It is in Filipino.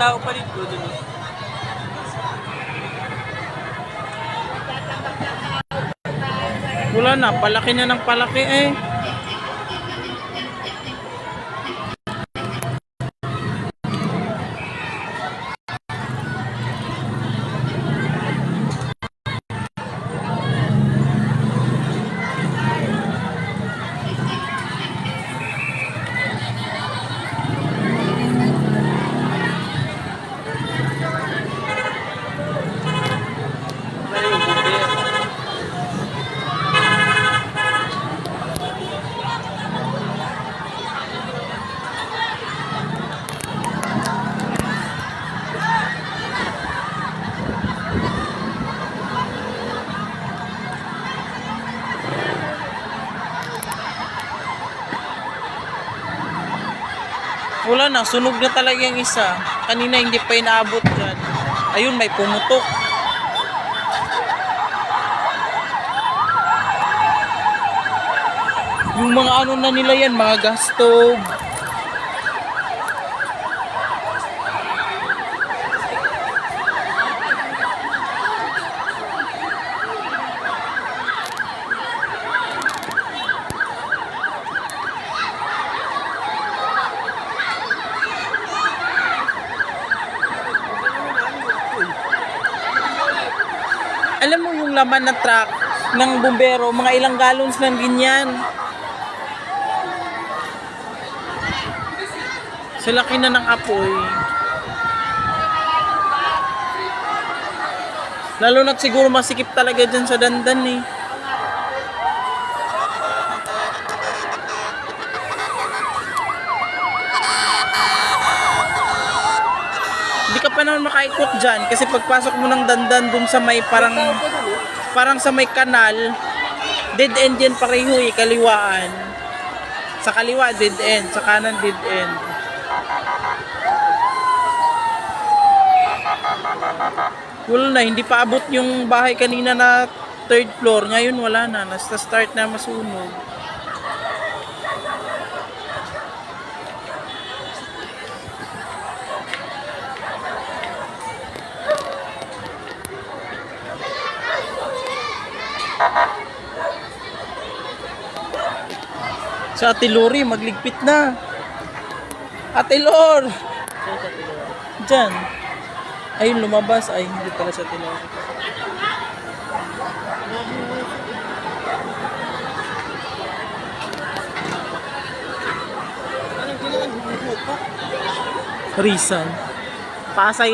tao pa rin po dun. Wala na, palaki na ng palaki eh. May yung bumbero. Wala na, sunog na talaga yung isa. Kanina hindi pa inaabot dyan. Ayun, may pumutok. Yung mga ano na nila yan, mga gas stove. Alam mo yung laman ng truck ng bumbero, mga ilang gallons lang din yan. Sa laki na ng apoy. Lalo na't siguro masikip talaga dyan sa dandan eh. Hindi ka pa naman makaikot dyan kasi pagpasok mo ng dandan dun sa may parang sa may kanal, dead end yan pareho eh, kaliwaan. Sa kaliwa dead end, sa kanan dead end. Wala na, hindi pa abot yung bahay kanina na third floor. Ngayon wala na, nasa start na masunog. Sa Ate Lori, magligpit na. Ate Lor! Diyan. Ayun, lumabas. Ay, hindi pala sa Ate Lori. Risan. Pasay